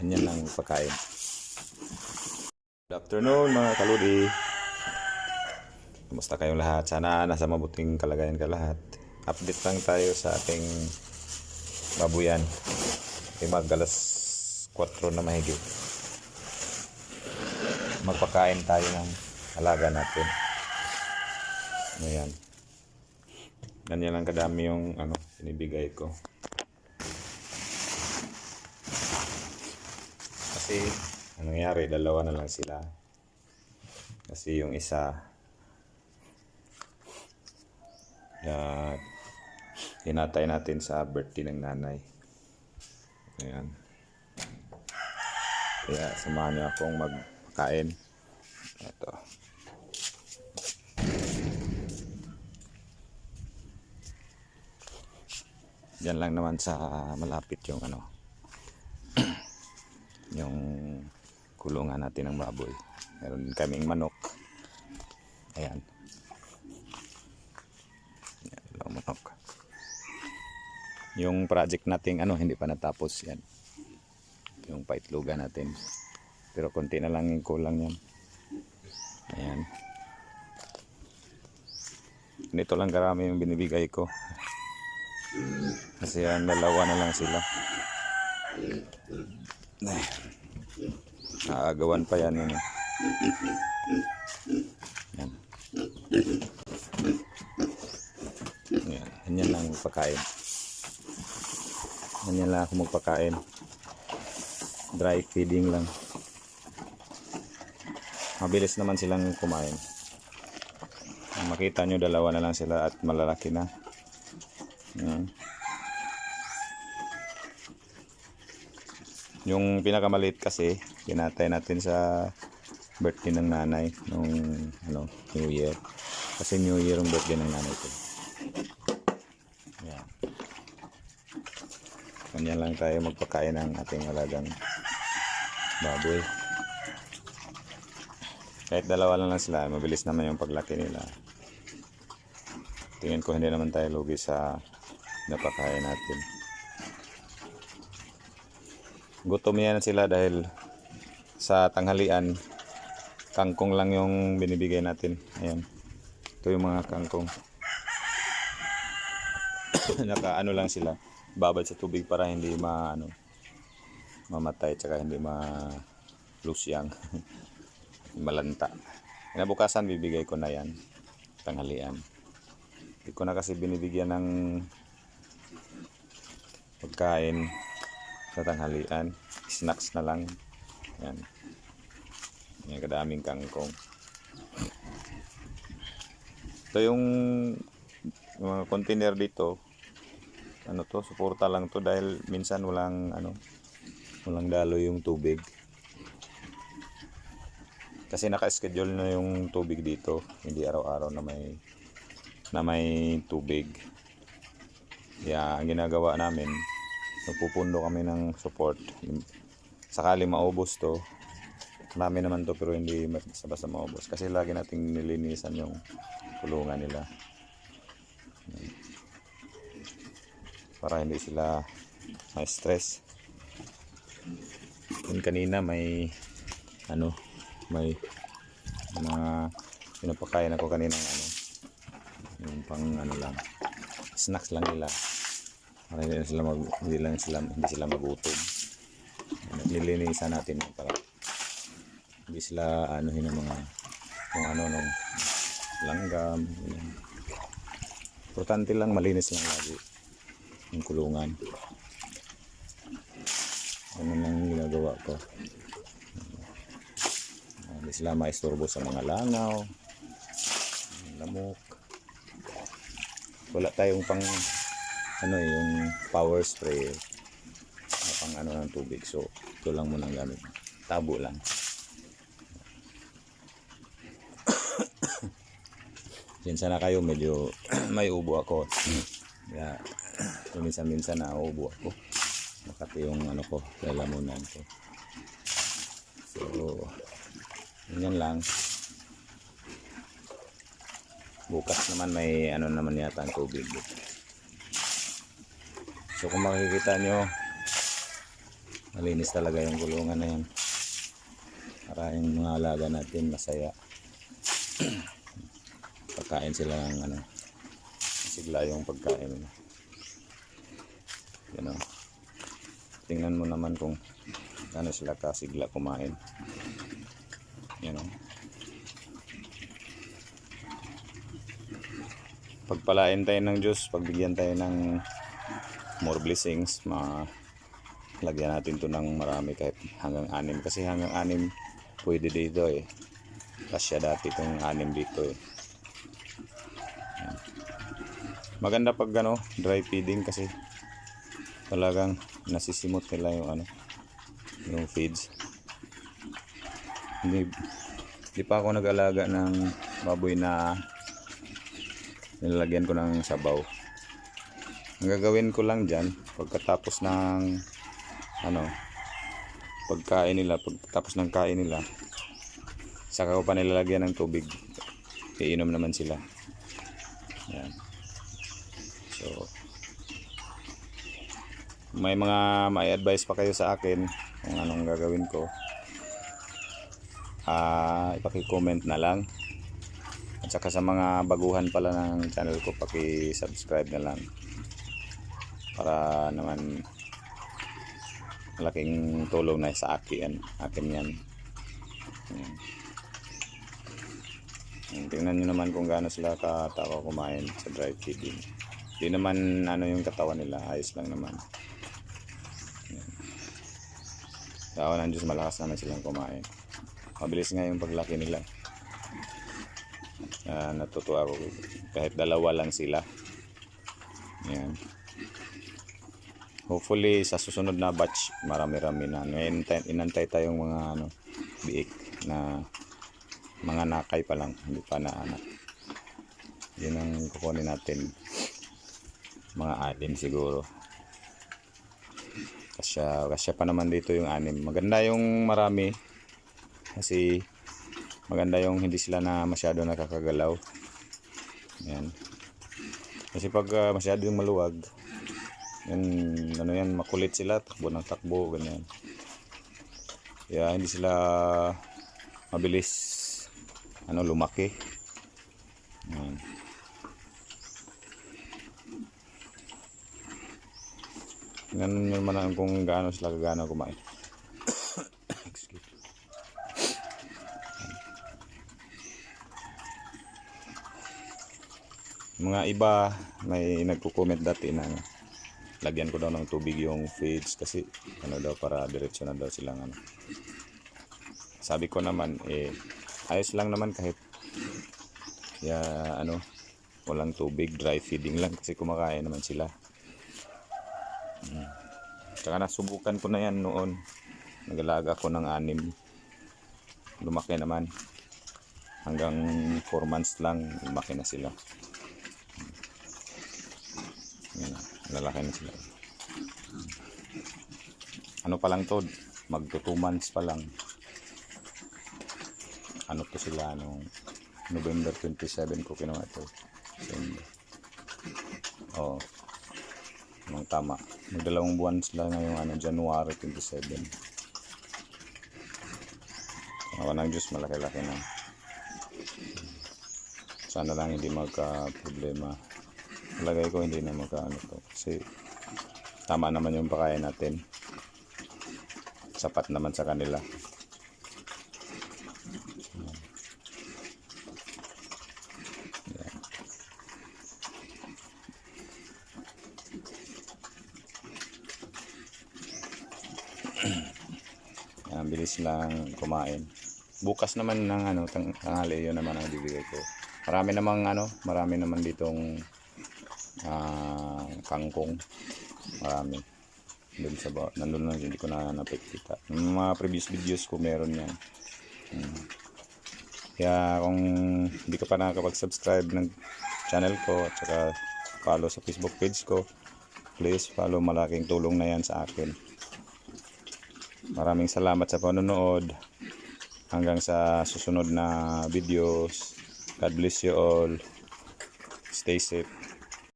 Yan lang pagkain. Good afternoon mga kaludi. Kumusta kayong lahat? Sana nasa mabuting kalagayan ka lahat. Update lang tayo sa ating babuyan. Mag-alas 4 na mahigit. Magpakain tayo ng alaga natin. Ayan. Ganyan lang kadami yung binibigay ko. Kasi anong nangyari, dalawa na lang sila. Kasi yung isa hinatay natin sa birthday ng nanay. Ayan. Kaya samahan niyo akong magkain. Ito. Diyan lang naman sa malapit yung yung kulungan natin ng baboy. Meron kaming manok. Ayan. Ayan, manok. Yung project nating hindi pa natapos yan. Yung paitlugan natin. Pero konti na lang yung kulang yan. Ayan. Nito lang karami yung binibigay ko. Kasi yan, dalawa na lang sila. Aagawan pa yan yun. Yan. Yan. Ganyan lang pagkain. Ganyan lang ako magpakain. Dry feeding lang. Mabilis naman silang kumain. Makita nyo, dalawa na lang sila at malalaki na. Yan. Yung pinakamaliit kasi pinatay natin sa birthday ng nanay nung New Year. Kasi New Year yung birthday ng nanay ko. Yan. Ganyan lang tayo magpakain ng ating alagang baboy. Kahit dalawa lang sila, mabilis naman yung paglaki nila. Tingin ko hindi naman tayo lugi sa napakain natin. Gutom yan sila dahil sa tanghalian kangkong lang yung binibigay natin. Ayan. Ito yung mga kangkong. Naka lang sila. Babad sa tubig para hindi mamatay tsaka hindi lusyang. Malanta. Kinabukasan bibigay ko na yan. Tanghalian. Hindi ko na kasi binibigyan ng pagkain sa tanghalian. Snacks na lang. Yan. Yan kadaming kangkong. Ito yung mga container dito. Suporta lang to dahil minsan walang daloy yung tubig. Kasi naka-schedule na yung tubig dito. Hindi araw-araw na may tubig. Kaya ang ginagawa namin, nagpupundo kami ng support. Sakali maubos to, marami naman to pero hindi basta maubos. Kasi lagi nating nilinisan yung kulungan nila. Para hindi sila ma-stress. Yung kanina may mga pinapakain ako kanina yung pang lang snacks lang nila. Para hindi sila magutom. Nililinisan natin para hindi sila ng langgam. Importante lang malinis lang lagi yung kulungan. Ano lang ginagawa ko. Hindi sila maistorbo sa mga langaw, lamok. Wala tayong pang yung power spray pang ng tubig, so ito lang muna gamit, tabo lang. Minsan na kayo medyo may ubo ako. Kaya minsan na ubo ako. Makati yung ko, lalamunan ko. So ganyan lang. Bukas naman may naman yata ang tubig dito. So kung makikita nyo, Malinis talaga yung kulungan na yan. Para yung mga alaga natin masaya. Pagkain sila ng ano, sigla yung pagkain nila. Yan o. Tingnan mo naman kung ano sila kasigla kumain. Yan o. Pagpalain tayo ng Diyos, pagbigyan tayo ng more blessings, lagyan natin to ng marami kahit hanggang 6. Kasi hanggang 6 pwede dito eh. Kasya dati itong 6 dito eh. Yan. Maganda pag ano, dry feeding kasi talagang nasisimot nila yung ano, yung feeds. Hindi pa ako nag-alaga ng baboy na nilalagyan ko ng sabaw. Ang gagawin ko lang dyan, pagkatapos ng ano, pagkain nila, pagkatapos ng kain nila, saka ko pa nilalagyan ng tubig, iinom naman sila. Yan. So may advice pa kayo sa akin kung anong gagawin ko, ipaki-comment na lang. At saka sa mga baguhan pala ng channel ko, paki-subscribe na lang para naman malaking tulong na sa akin yan. Tingnan nyo naman kung gaano sila katao kumain sa dry feeding. Di naman ano yung katawan nila, ayos lang naman. Sa awan ng Diyos, malakas naman silang kumain. Mabilis nga yung paglaki nila. Natutuwa ako kahit 2 lang sila. Yan. Hopefully sa susunod na batch marami-rami na. Inantay tayong mga ano, biik na mga nakay pa lang, hindi pa na anak. Yun ang kukunin natin, mga 6 siguro. Kasya pa naman dito yung 6. Maganda yung marami kasi maganda yung hindi sila na masyado nakakagalaw. Yan. Kasi pag masyado yung maluwag, yan, makulit sila, takbo ng takbo, ganyan. Kaya hindi sila mabilis lumaki. Yan. Tingnan nyo naman kung gaano sila kagana kumain. Mga iba may nagko-comment dati na lagyan ko daw ng tubig yung feeds kasi ano daw, para diretso na daw silang ano. Sabi ko naman ayos lang naman kahit walang tubig, dry feeding lang kasi kumakain naman sila. Tsaka nasubukan ko na yan noon, nag-alaga ko ng 6, lumaki naman hanggang 4 months lang, lumaki na sila. Yan, lalaki na sila. Ano pa lang to, magto 2 months pa lang. Ano to sila, November 27 ko kinuha ito. Nung tama, mag2 buwan sila ngayong January 27. Awa ng Diyos, malaki-laki na. Sana lang hindi magka-problema. Lagay ko hindi na to kasi tama naman yung pakain natin, sapat naman sa kanila. Yan, bilis lang kumain. Bukas naman ng tanghali, yun naman ang bibigay ko. Marami naman ditong kangkong, marami nandun lang, hindi ko na napikita. Yung mga previous videos ko meron yan. Kaya kung hindi ka pa nakakapag-subscribe ng channel ko at saka follow sa Facebook page ko, please follow, malaking tulong na yan sa akin. Maraming salamat sa panonood, hanggang sa susunod na videos. God bless you all, stay safe.